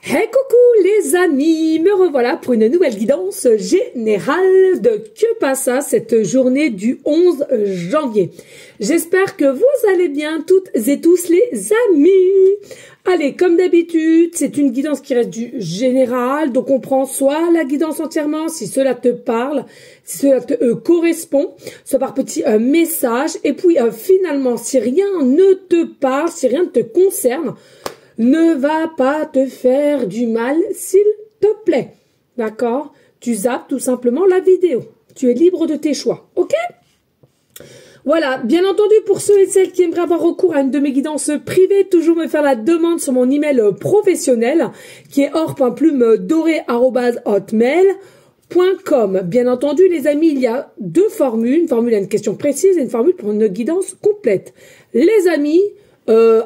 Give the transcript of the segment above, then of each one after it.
Hey coucou les amis, me revoilà pour une nouvelle guidance générale de Que passa cette journée du 11 janvier. J'espère que vous allez bien toutes et tous les amis. Allez, comme d'habitude, c'est une guidance qui reste du général, donc on prend soit la guidance entièrement si cela te parle, si cela te correspond, soit par petits messages, et puis finalement si rien ne te parle, si rien ne te concerne, ne va pas te faire du mal, s'il te plaît. D'accord? Tu zappes tout simplement la vidéo. Tu es libre de tes choix. Ok? Voilà. Bien entendu, pour ceux et celles qui aimeraient avoir recours à une de mes guidances privées, toujours me faire la demande sur mon email professionnel, qui est or.plume-doré@hotmail.com. Bien entendu, les amis, il y a deux formules. Une formule à une question précise et une formule pour une guidance complète. Les amis,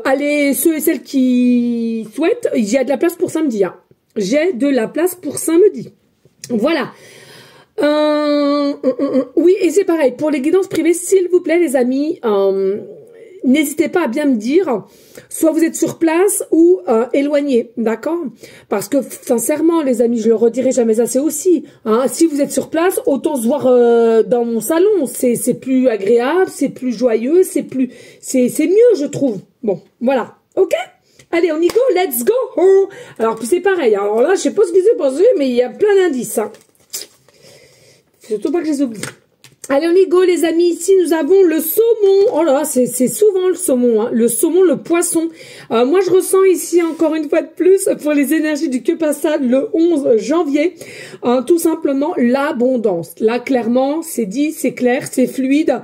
allez, ceux et celles qui souhaitent, il y a de la place pour samedi. Hein. J'ai de la place pour samedi. Voilà. Oui, et c'est pareil. Pour les guidances privées, s'il vous plaît, les amis, n'hésitez pas à bien me dire, soit vous êtes sur place ou éloigné, d'accord? Parce que sincèrement, les amis, je le redirai jamais assez aussi. Hein, si vous êtes sur place, autant se voir dans mon salon. C'est plus agréable, c'est plus joyeux, c'est mieux, je trouve. Bon, voilà, ok? Allez, on y go, let's go! Alors, c'est pareil. Alors là, je sais pas ce qui s'est passé, mais il y a plein d'indices. Hein. Surtout pas que je les oublie. Allez, on y go, les amis. Ici, nous avons le saumon. Oh là, c'est souvent le saumon. Hein. Le saumon, le poisson. Moi, je ressens ici, encore une fois de plus, pour les énergies du Que passa le 11 janvier, tout simplement l'abondance. Là, clairement, c'est dit, c'est clair, c'est fluide.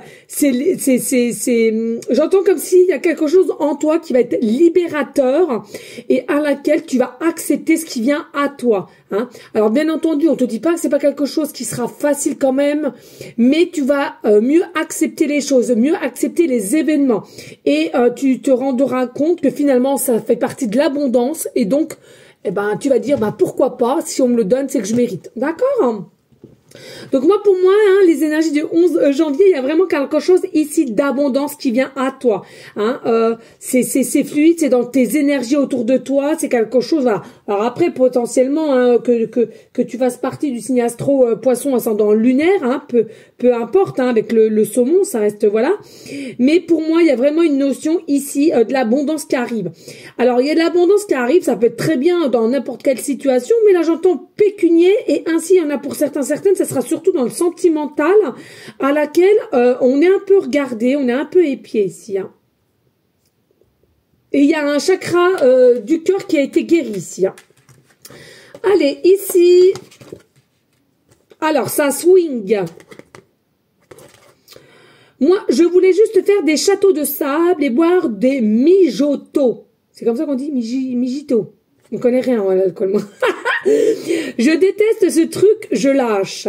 J'entends comme s'il y a quelque chose en toi qui va être libérateur et à laquelle tu vas accepter ce qui vient à toi. Hein. Alors, bien entendu, on te dit pas que c'est pas quelque chose qui sera facile quand même, mais tu vas mieux accepter les choses, mieux accepter les événements. Et tu te rendras compte que finalement, ça fait partie de l'abondance. Et donc, eh ben, tu vas dire, bah, pourquoi pas, si on me le donne, c'est que je mérite. D'accord? Donc moi, pour moi, hein, les énergies du 11 janvier, il y a vraiment quelque chose ici d'abondance qui vient à toi. Hein, c'est fluide, c'est dans tes énergies autour de toi, c'est quelque chose. Voilà. Alors après, potentiellement, hein, que tu fasses partie du signe astro poisson ascendant lunaire, hein, peu importe, hein, avec le saumon, ça reste, voilà. Mais pour moi, il y a vraiment une notion ici de l'abondance qui arrive. Alors, il y a de l'abondance qui arrive, ça peut être très bien dans n'importe quelle situation, mais là, j'entends pécunier, et ainsi, il y en a pour certaines, ça sera surtout dans le sentimental, à laquelle on est un peu regardé, on est un peu épié ici. Hein. Et il y a un chakra du cœur qui a été guéri ici. Hein. Allez, ici, alors ça swing. Moi, je voulais juste faire des châteaux de sable et boire des mijotos. C'est comme ça qu'on dit, mijito. On connaît rien à l'alcool, moi. Je déteste ce truc, je lâche.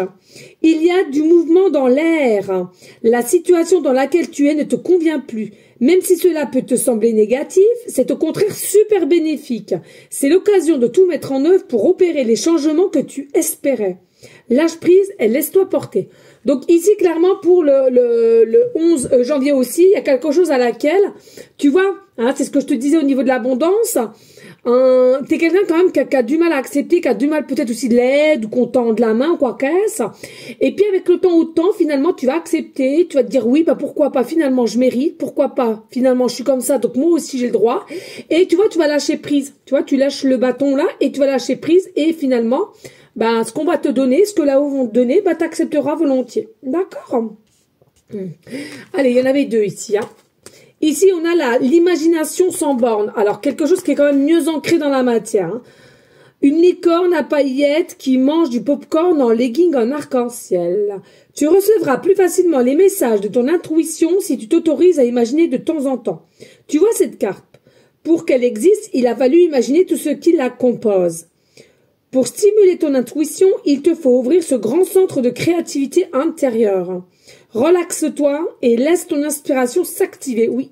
Il y a du mouvement dans l'air. La situation dans laquelle tu es ne te convient plus. Même si cela peut te sembler négatif, c'est au contraire super bénéfique. C'est l'occasion de tout mettre en œuvre pour opérer les changements que tu espérais. Lâche prise et laisse-toi porter. Donc ici, clairement, pour le 11 janvier aussi, il y a quelque chose à laquelle, tu vois, hein, c'est ce que je te disais au niveau de l'abondance, t'es quelqu'un quand même qui a du mal à accepter, qui a du mal peut-être aussi de l'aide, ou qu'on tende la main, ou quoi qu'est-ce. Et puis avec le temps au temps, finalement, tu vas accepter, tu vas te dire oui, bah pourquoi pas, finalement je mérite, pourquoi pas, finalement je suis comme ça, donc moi aussi j'ai le droit. Et tu vois, tu vas lâcher prise, tu vois, tu lâches le bâton là, et tu vas lâcher prise, et finalement, ben, ce qu'on va te donner, ce que là-haut vont te donner, ben, t'accepteras volontiers. D'accord? Allez, il y en avait deux ici, hein. Ici, on a l'imagination sans borne. Alors, quelque chose qui est quand même mieux ancré dans la matière. Hein. Une licorne à paillettes qui mange du popcorn en legging en arc-en-ciel. Tu recevras plus facilement les messages de ton intuition si tu t'autorises à imaginer de temps en temps. Tu vois cette carte? Pour qu'elle existe, il a fallu imaginer tout ce qui la compose. Pour stimuler ton intuition, il te faut ouvrir ce grand centre de créativité intérieure. Relaxe-toi et laisse ton inspiration s'activer. Oui.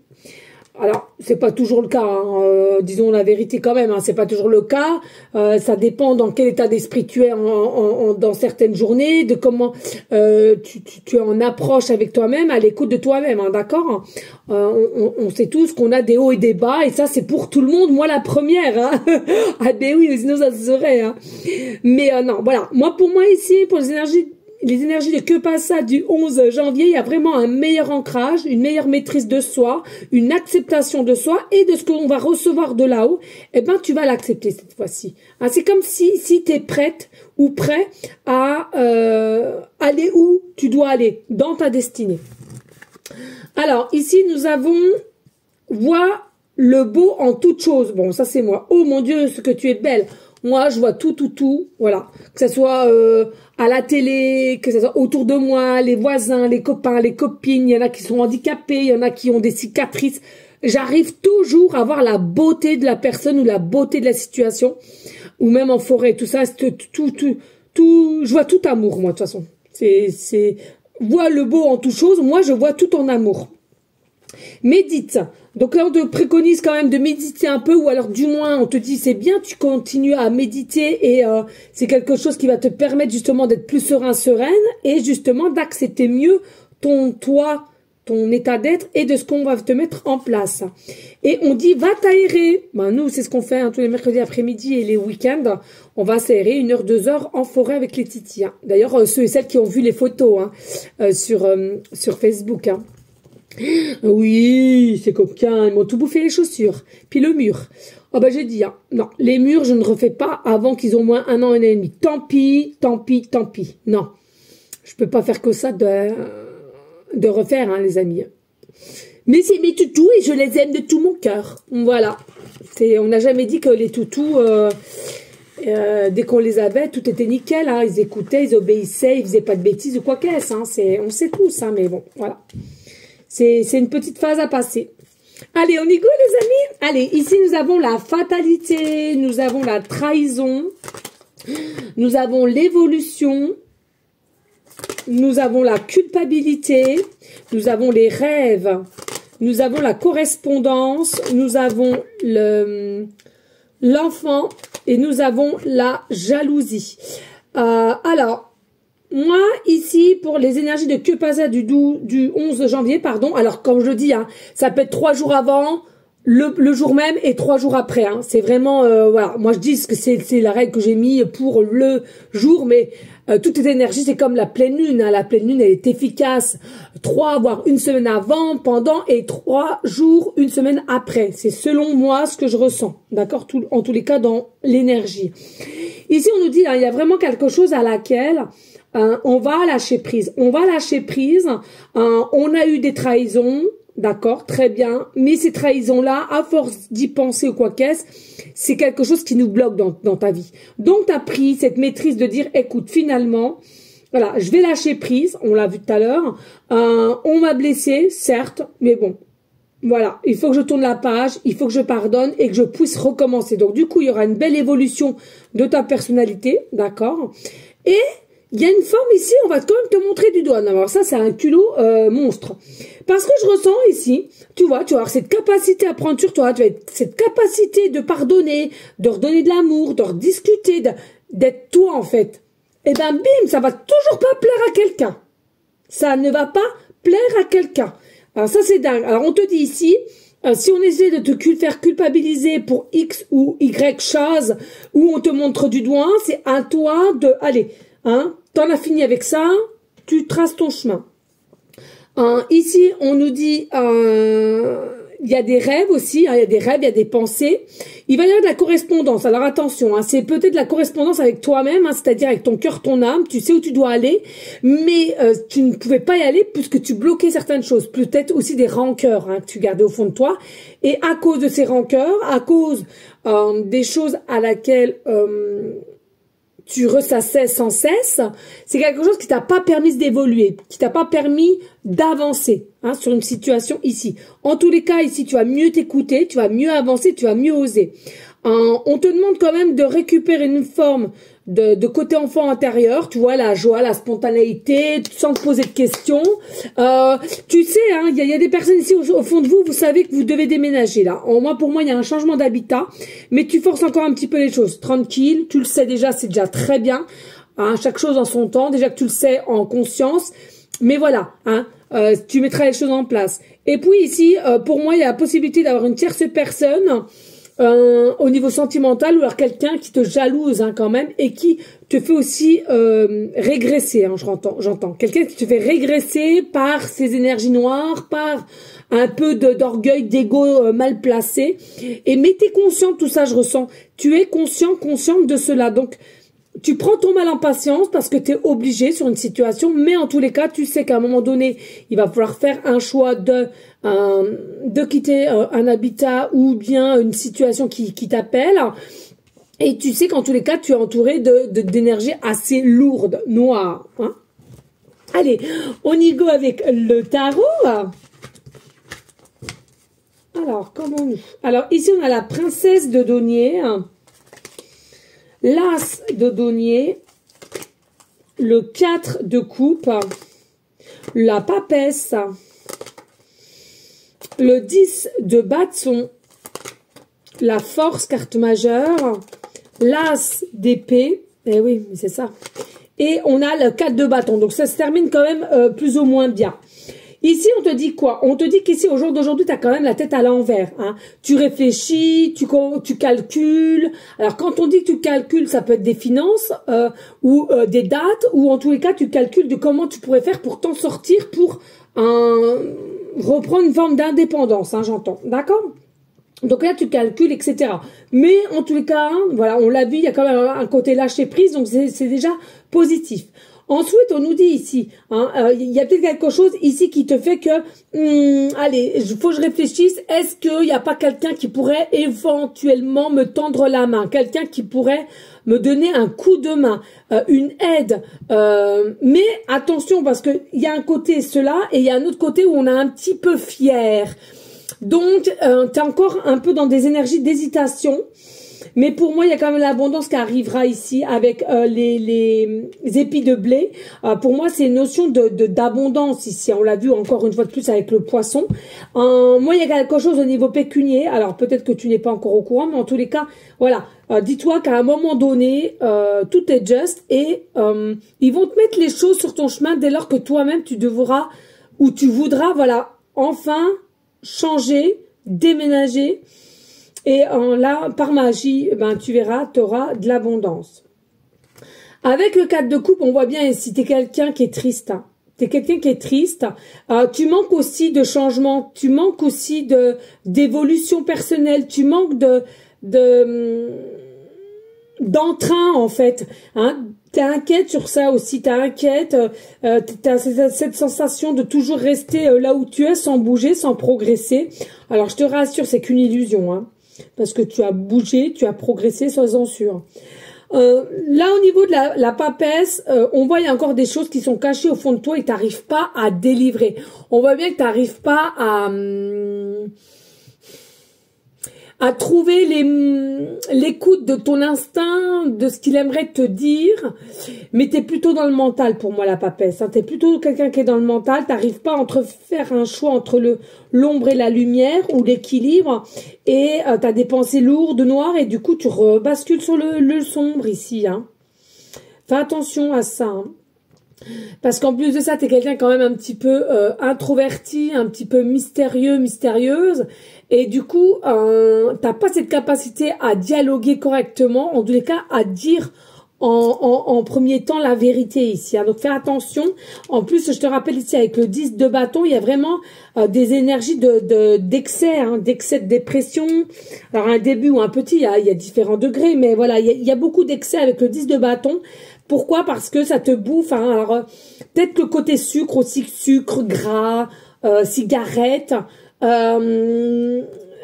Alors, c'est pas toujours le cas, hein, disons la vérité quand même, hein, c'est pas toujours le cas. Ça dépend dans quel état d'esprit tu es dans certaines journées, de comment tu es en approche avec toi-même, à l'écoute de toi-même, hein, d'accord. On sait tous qu'on a des hauts et des bas, et ça c'est pour tout le monde, moi la première. Hein. Ah ben oui, sinon ça se serait. Hein. Mais non, voilà. Pour moi ici, pour les énergies de Que Passa du 11 janvier, il y a vraiment un meilleur ancrage, une meilleure maîtrise de soi, une acceptation de soi et de ce qu'on va recevoir de là-haut, eh ben tu vas l'accepter cette fois-ci. Hein, c'est comme si tu es prête ou prêt à aller où tu dois aller, dans ta destinée. Alors, ici, nous avons « Vois le beau en toute chose ». Bon, ça c'est moi. « Oh mon Dieu, ce que tu es belle ». Moi, je vois tout, voilà. Que ce soit à la télé, que ce soit autour de moi, les voisins, les copains, les copines. Il y en a qui sont handicapés, il y en a qui ont des cicatrices. J'arrive toujours à voir la beauté de la personne ou la beauté de la situation. Ou même en forêt, tout ça. Je vois tout amour, moi, de toute façon. Vois le beau en toute chose. Moi, je vois tout en amour. Médite. Donc là, on te préconise quand même de méditer un peu, ou alors du moins, on te dit c'est bien, tu continues à méditer et c'est quelque chose qui va te permettre justement d'être plus sereine et justement d'accepter mieux ton état d'être et de ce qu'on va te mettre en place. Et on dit va t'aérer. Ben, nous, c'est ce qu'on fait hein, tous les mercredis après-midi et les week-ends. On va s'aérer 1 heure, 2 heures en forêt avec les titis. Hein. D'ailleurs, ceux et celles qui ont vu les photos hein, sur Facebook. Hein. Oui, c'est coquin, ils m'ont tout bouffé les chaussures. Puis le mur. Oh ben j'ai dit, hein, non, les murs, je ne refais pas avant qu'ils ont au moins 1 an et demi. Tant pis. Non, je peux pas faire que ça de refaire, hein, les amis. Mais c'est mes toutous et je les aime de tout mon cœur. Voilà. On n'a jamais dit que les toutous, dès qu'on les avait, tout était nickel. Hein. Ils écoutaient, ils obéissaient, ils faisaient pas de bêtises ou quoi qu'est-ce. Hein. On sait tous, hein, mais bon, voilà. C'est une petite phase à passer. Allez, on y go les amis. Allez, ici nous avons la fatalité, nous avons la trahison, nous avons l'évolution, nous avons la culpabilité, nous avons les rêves, nous avons la correspondance, nous avons l'enfant et nous avons la jalousie. Alors, moi, ici, pour les énergies de Que Passa du 11 janvier, pardon, alors comme je dis, hein, ça peut être 3 jours avant, le jour même et 3 jours après. Hein, c'est vraiment, voilà, moi je dis que c'est la règle que j'ai mis pour le jour, mais toute cette énergie, c'est comme la pleine lune. Hein, la pleine lune, elle est efficace 3, voire 1 semaine avant, pendant et 3 jours, 1 semaine après. C'est selon moi ce que je ressens, d'accord, en tous les cas dans l'énergie. Ici, on nous dit, hein, il y a vraiment quelque chose à laquelle... on va lâcher prise. On a eu des trahisons, d'accord, très bien. Mais ces trahisons-là, à force d'y penser ou quoi qu'est-ce, c'est quelque chose qui nous bloque dans ta vie. Donc, tu as pris cette maîtrise de dire, écoute, finalement, voilà, je vais lâcher prise. On l'a vu tout à l'heure. On m'a blessé, certes, mais bon. Voilà, il faut que je tourne la page, il faut que je pardonne et que je puisse recommencer. Donc, du coup, il y aura une belle évolution de ta personnalité, d'accord. Et... il y a une forme ici, on va quand même te montrer du doigt. Alors ça, c'est un culot monstre. Parce que je ressens ici, tu vois, tu vas avoir cette capacité à prendre sur toi, tu vas avoir cette capacité de pardonner, de redonner de l'amour, de rediscuter, d'être toi en fait. Et ben bim, ça va toujours pas plaire à quelqu'un. Ça ne va pas plaire à quelqu'un. Alors ça, c'est dingue. Alors on te dit ici... si on essaie de te faire culpabiliser pour X ou Y chose, où on te montre du doigt, c'est à toi de... allez, hein, t'en as fini avec ça, tu traces ton chemin. Ici, on nous dit... il y a des rêves aussi, hein, il y a des rêves, il y a des pensées. Il va y avoir de la correspondance. Alors attention, hein, c'est peut-être de la correspondance avec toi-même, hein, c'est-à-dire avec ton cœur, ton âme. Tu sais où tu dois aller, mais tu ne pouvais pas y aller puisque tu bloquais certaines choses. Peut-être aussi des rancœurs hein, que tu gardais au fond de toi. Et à cause de ces rancœurs, à cause des choses à laquelle... tu ressassais sans cesse, c'est quelque chose qui t'a pas permis d'évoluer, qui t'a pas permis d'avancer hein, sur une situation ici. En tous les cas, ici, tu vas mieux t'écouter, tu vas mieux avancer, tu vas mieux oser. On te demande quand même de récupérer une forme de côté enfant intérieur, tu vois, la joie, la spontanéité, sans te poser de questions. Tu sais, hein, il y a des personnes ici au fond de vous, vous savez que vous devez déménager là. Pour moi, il y a un changement d'habitat, mais tu forces encore un petit peu les choses. Tranquille, tu le sais déjà, c'est déjà très bien. Hein, chaque chose en son temps, déjà que tu le sais en conscience. Mais voilà, hein, tu mettras les choses en place. Et puis ici, pour moi, il y a la possibilité d'avoir une tierce personne au niveau sentimental, ou alors quelqu'un qui te jalouse hein, quand même, et qui te fait aussi régresser, hein, j'entends. Quelqu'un qui te fait régresser par ses énergies noires, par un peu d'orgueil, d'ego mal placé. Mais t'es conscient de tout ça, je ressens. Tu es consciente de cela. Donc, tu prends ton mal en patience parce que tu es obligé sur une situation, mais en tous les cas, tu sais qu'à un moment donné, il va falloir faire un choix de quitter un habitat ou bien une situation qui t'appelle. Et tu sais qu'en tous les cas, tu es entouré d'énergie assez lourde, noire. Hein. Allez, on y go avec le tarot. Alors, comment nous... Alors, ici, on a la princesse de denier. L'as de denier, le 4 de coupe, la papesse, le 10 de bâton, la force, carte majeure, l'as d'épée, eh oui, c'est ça, et on a le 4 de bâton, donc ça se termine quand même plus ou moins bien. Ici, on te dit quoi? On te dit qu'ici, au jour d'aujourd'hui, tu as quand même la tête à l'envers. Hein. Tu réfléchis, tu calcules. Alors, quand on dit que tu calcules, ça peut être des finances ou des dates, ou en tous les cas, tu calcules de comment tu pourrais faire pour t'en sortir, pour reprendre une forme d'indépendance, hein, j'entends. D'accord? Donc là, tu calcules, etc. Mais en tous les cas, hein, voilà, on l'a vu, il y a quand même un côté lâcher prise, donc c'est déjà positif. Ensuite, on nous dit ici, hein, y a peut-être quelque chose ici qui te fait que, allez, faut que je réfléchisse, est-ce qu'il n'y a pas quelqu'un qui pourrait éventuellement me tendre la main, quelqu'un qui pourrait me donner un coup de main, une aide, mais attention, parce que il y a un côté cela, et il y a un autre côté où on est un petit peu fier. Donc, tu es encore un peu dans des énergies d'hésitation. Mais pour moi, il y a quand même l'abondance qui arrivera ici avec les épis de blé. Pour moi, c'est une notion d'abondance ici. On l'a vu encore une fois de plus avec le poisson. Moi, il y a quelque chose au niveau pécunier. Alors, peut-être que tu n'es pas encore au courant, mais en tous les cas, voilà. Dis-toi qu'à un moment donné, tout est juste et ils vont te mettre les choses sur ton chemin dès lors que toi-même, tu devras ou tu voudras, voilà, enfin changer, déménager. Et là, par magie, ben, tu verras, tu auras de l'abondance. Avec le 4 de coupe, on voit bien ici, tu es quelqu'un qui est triste. Hein. Tu es quelqu'un qui est triste. Tu manques aussi de changement. Tu manques aussi d'évolution personnelle. Tu manques d'entrain, en fait. Hein. Tu es inquiète sur ça aussi. Tu es inquiète. Tu as cette sensation de toujours rester là où tu es, sans bouger, sans progresser. Alors, je te rassure, c'est qu'une illusion, hein. Parce que tu as bougé, tu as progressé, sois-en sûr. Là, au niveau de la papesse, on voit il y a encore des choses qui sont cachées au fond de toi et tu n'arrives pas à délivrer. On voit bien que tu n'arrives pas à trouver l'écoute de ton instinct, de ce qu'il aimerait te dire, mais tu es plutôt dans le mental pour moi, la papesse. Hein. Tu es plutôt quelqu'un qui est dans le mental, tu n'arrives pas à faire un choix entre l'ombre et la lumière, ou l'équilibre, et tu as des pensées lourdes, noires, et du coup tu rebascules sur le sombre ici. Hein. Fais attention à ça. Hein. Parce qu'en plus de ça, tu es quelqu'un quand même un petit peu introverti, un petit peu mystérieux, mystérieuse. Et du coup, t'as pas cette capacité à dialoguer correctement, en tous les cas, à dire en premier temps la vérité ici. Hein. Donc, fais attention. En plus, je te rappelle ici, avec le 10 de bâton, il y a vraiment des énergies d'excès, hein, d'excès de dépression. Alors, un début ou un petit, il y a différents degrés, mais voilà, il y a beaucoup d'excès avec le 10 de bâton. Pourquoi? Parce que ça te bouffe. Hein. Alors, peut-être le côté sucre aussi, sucre, gras, cigarette.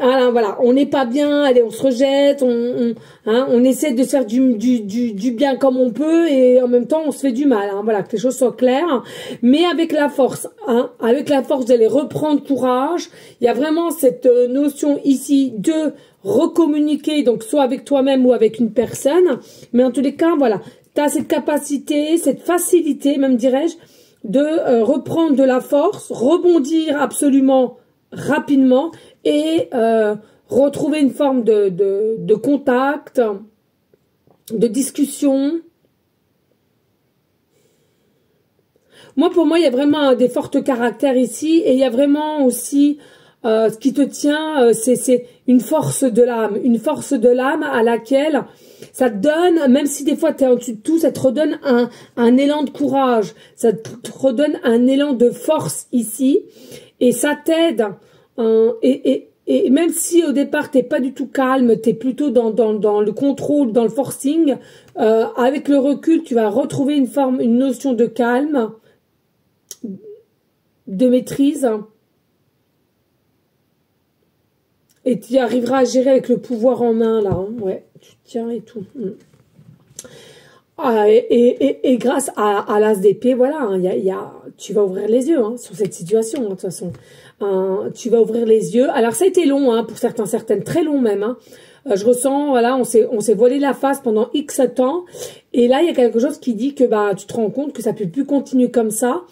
voilà, on n'est pas bien, allez, on se rejette, on essaie de faire du bien comme on peut et en même temps on se fait du mal, hein, voilà, que les choses soient claires, mais avec la force, hein, avec la force d'aller reprendre courage. Il y a vraiment cette notion ici de recommuniquer, donc soit avec toi-même ou avec une personne, mais en tous les cas, voilà, tu as cette capacité, cette facilité, même dirais-je, de reprendre de la force, rebondir absolument rapidement et retrouver une forme de contact, de discussion. Moi, pour moi, il y a vraiment des forts caractères ici et il y a vraiment aussi ce qui te tient, c'est une force de l'âme à laquelle ça te donne, même si des fois tu es en dessous de tout, ça te redonne un élan de courage, ça te redonne un élan de force ici et ça t'aide. Et même si au départ t'es pas du tout calme, t'es plutôt dans le contrôle, dans le forcing, avec le recul tu vas retrouver une notion de calme, de maîtrise, et tu arriveras à gérer avec le pouvoir en main là, hein, ouais, tu tiens et tout. Ah, et grâce à l'as d'épée, voilà, hein, tu vas ouvrir les yeux hein, sur cette situation, hein, de toute façon. Tu vas ouvrir les yeux. Alors ça a été long, hein, pour certaines, très long même. Hein. Je ressens, voilà, on s'est voilé la face pendant X temps. Et là, il y a quelque chose qui dit que bah tu te rends compte que ça peut plus continuer comme ça.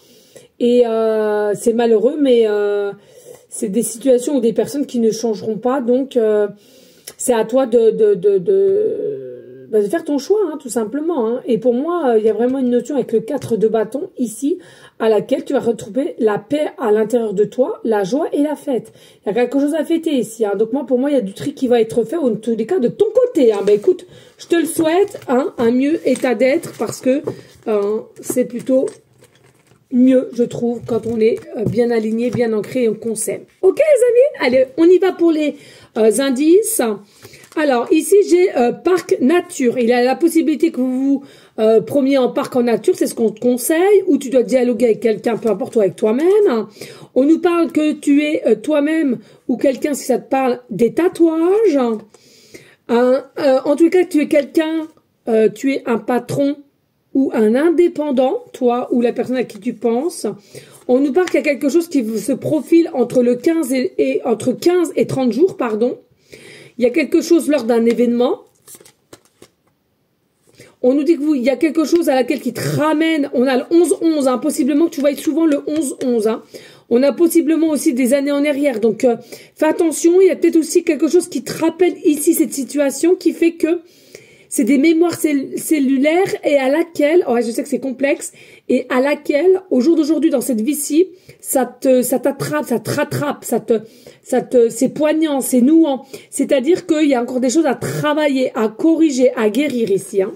Et c'est malheureux, mais c'est des situations ou des personnes qui ne changeront pas. Donc c'est à toi de faire ton choix, hein, tout simplement. Hein. Et pour moi, il y a vraiment une notion avec le 4 de bâton ici, à laquelle tu vas retrouver la paix à l'intérieur de toi, la joie et la fête. Il y a quelque chose à fêter ici. Hein. Donc moi, pour moi, il y a du tri qui va être fait, en tous les cas, de ton côté. Hein. Ben écoute, je te le souhaite, hein, un mieux état d'être, parce que c'est plutôt mieux, je trouve, quand on est bien aligné, bien ancré et qu'on s'aime. Ok, les amis? Allez, on y va pour les indices. Alors, ici, j'ai parc nature. Il y a la possibilité que vous vous promeniez en parc en nature, c'est ce qu'on te conseille, ou tu dois dialoguer avec quelqu'un, peu importe, ou avec toi-même. On nous parle que tu es toi-même ou quelqu'un, si ça te parle, des tatouages. En tout cas, tu es quelqu'un, tu es un patron ou un indépendant, toi ou la personne à qui tu penses. On nous parle qu'il y a quelque chose qui se profile entre le 15 entre 15 et 30 jours, pardon. Il y a quelque chose lors d'un événement. On nous dit qu'il y a quelque chose à laquelle qui te ramène. On a le 11-11, hein, possiblement que tu vois souvent le 11-11. Hein. On a possiblement aussi des années en arrière. Donc, fais attention. Il y a peut-être aussi quelque chose qui te rappelle ici cette situation qui fait que c'est des mémoires cellulaires et à laquelle, oh, je sais que c'est complexe, et à laquelle, au jour d'aujourd'hui, dans cette vie-ci, ça t'attrape, ça te rattrape, c'est poignant, c'est nouant. C'est-à-dire qu'il y a encore des choses à travailler, à corriger, à guérir ici, hein.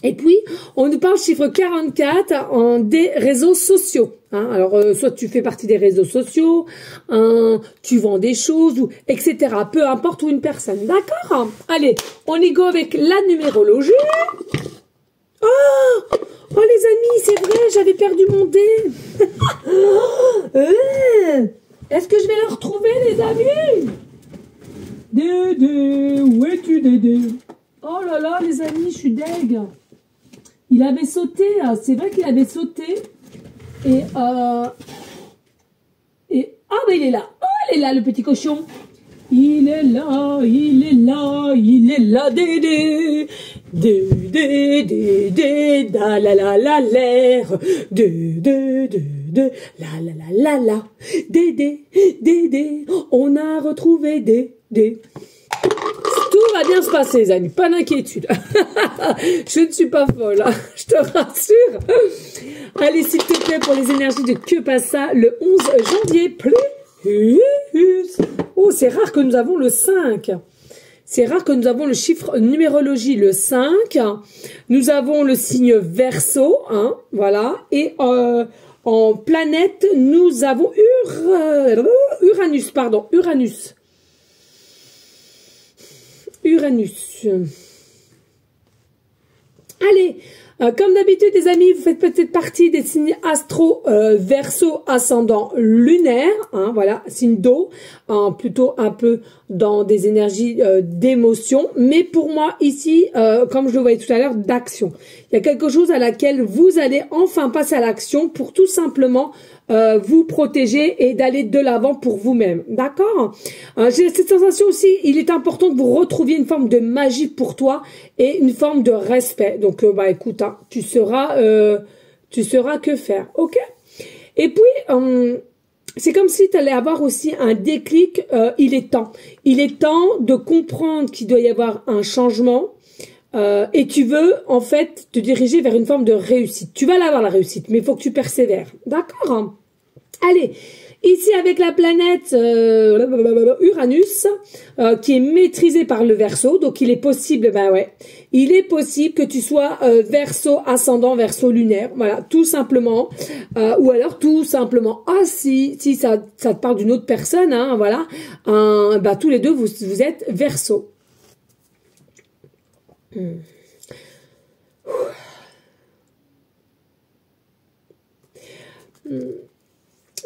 Et puis, on nous parle chiffre 44 en des réseaux sociaux. Hein. Alors, soit tu fais partie des réseaux sociaux, tu vends des choses, ou etc. Peu importe où une personne. D'accord? Allez, on y go avec la numérologie. Oh, les amis, c'est vrai, j'avais perdu mon dé. Est-ce que je vais le retrouver, les amis? Dédé, où es-tu, Dédé? Oh là là, les amis, je suis deg. Il avait sauté, c'est vrai qu'il avait sauté. Et ah, ben il est là. Oh, il est là, le petit cochon. Il est là, il est là, il est là, Dédé. Dédé, da la la la l'air. Dédé, la la la la la. Dédé, on a retrouvé Dédé. Tout va bien se passer, les amis, pas d'inquiétude. Je ne suis pas folle, hein, je te rassure. Allez, s'il te plaît, pour les énergies de Que Passa, le 11 janvier, plus. Oh, c'est rare que nous avons le 5. C'est rare que nous avons le chiffre numérologie, le 5. Nous avons le signe Verseau, hein, voilà. Et en planète, nous avons Uranus, pardon, Uranus. Allez, Comme d'habitude, les amis, vous faites peut-être partie des signes astro Verseau ascendant lunaire, hein, voilà, signe d'eau, plutôt un peu dans des énergies d'émotion, mais pour moi ici, comme je le voyais tout à l'heure, d'action. Il y a quelque chose à laquelle vous allez enfin passer à l'action pour tout simplement vous protéger et d'aller de l'avant pour vous-même, d'accord. J'ai cette sensation aussi, il est important que vous retrouviez une forme de magie pour toi et une forme de respect. Donc bah écoute, hein, tu sauras que faire, ok. Et puis c'est comme si tu allais avoir aussi un déclic, il est temps de comprendre qu'il doit y avoir un changement. Et tu veux en fait te diriger vers une forme de réussite. Tu vas l'avoir la réussite, mais il faut que tu persévères. D'accord, hein. Allez, ici avec la planète Uranus, qui est maîtrisée par le Verseau, donc il est possible, il est possible que tu sois Verseau ascendant, Verseau lunaire, voilà, tout simplement, ou alors tout simplement, si ça te parle d'une autre personne, hein, voilà, tous les deux vous êtes Verseau.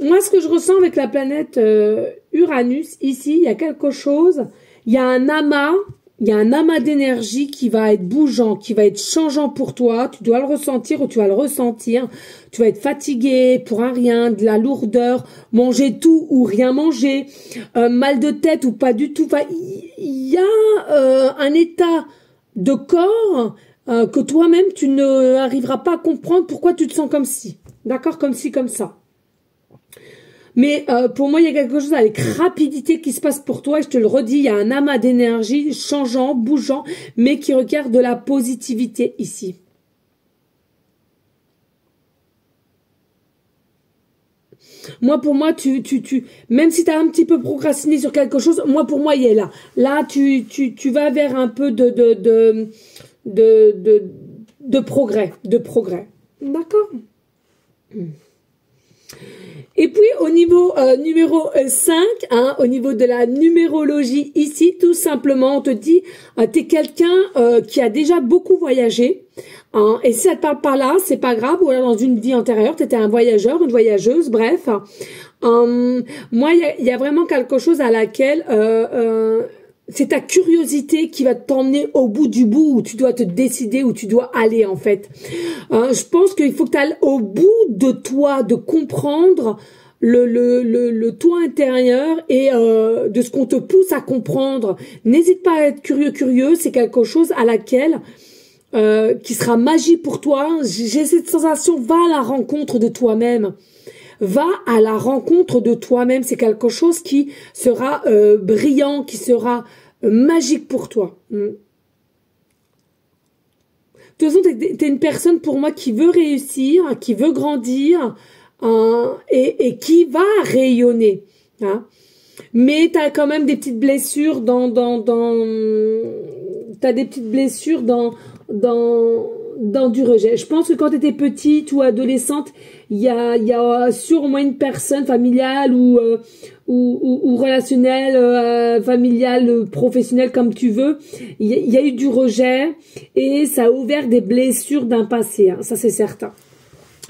Moi, ce que je ressens avec la planète Uranus, ici, il y a quelque chose, il y a un amas d'énergie qui va être bougeant, qui va être changeant pour toi. Tu dois le ressentir ou tu vas le ressentir. Tu vas être fatigué pour un rien, de la lourdeur, manger tout ou rien manger, mal de tête ou pas du tout. Enfin, il y a un état de corps que toi-même tu ne arriveras pas à comprendre pourquoi tu te sens comme si, d'accord, comme ci, comme ça. Mais pour moi, il y a quelque chose avec rapidité qui se passe pour toi. Et je te le redis, il y a un amas d'énergie changeant, bougeant, mais qui requiert de la positivité ici. Moi, pour moi, même si tu as un petit peu procrastiné sur quelque chose, moi, pour moi, il est là. Là, tu vas vers un peu de progrès, D'accord? Et puis, au niveau numéro 5, hein, au niveau de la numérologie, ici, tout simplement, on te dit, tu es quelqu'un qui a déjà beaucoup voyagé. Hein, et si ça te parle pas là, c'est pas grave. Ou alors dans une vie antérieure, tu étais un voyageur, une voyageuse, bref. Moi, il y a vraiment quelque chose à laquelle... c'est ta curiosité qui va t'emmener au bout du bout, où tu dois te décider, où tu dois aller en fait. Je pense qu'il faut que tu ailles au bout de toi, de comprendre le toi intérieur et de ce qu'on te pousse à comprendre. N'hésite pas à être curieux, c'est quelque chose à laquelle qui sera magie pour toi. J'ai cette sensation, va à la rencontre de toi-même. Va à la rencontre de toi-même, c'est quelque chose qui sera brillant, qui sera magique pour toi. De toute façon, t'es une personne pour moi qui veut réussir, qui veut grandir et qui va rayonner. Hein. Mais t'as quand même des petites blessures t'as des petites blessures dans du rejet. Je pense que quand tu étais petite ou adolescente, il y a sûrement une personne familiale ou relationnelle, familiale, professionnelle, comme tu veux. Il y a eu du rejet et ça a ouvert des blessures d'un passé. Hein, ça, c'est certain.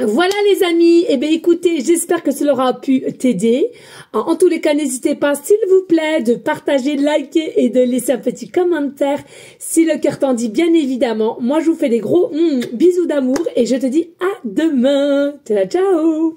Voilà les amis, eh bien écoutez, j'espère que cela aura pu t'aider. En tous les cas, n'hésitez pas, s'il vous plaît, de partager, liker et de laisser un petit commentaire si le cœur t'en dit, bien évidemment. Moi, je vous fais des gros bisous d'amour et je te dis à demain. Ciao, ciao.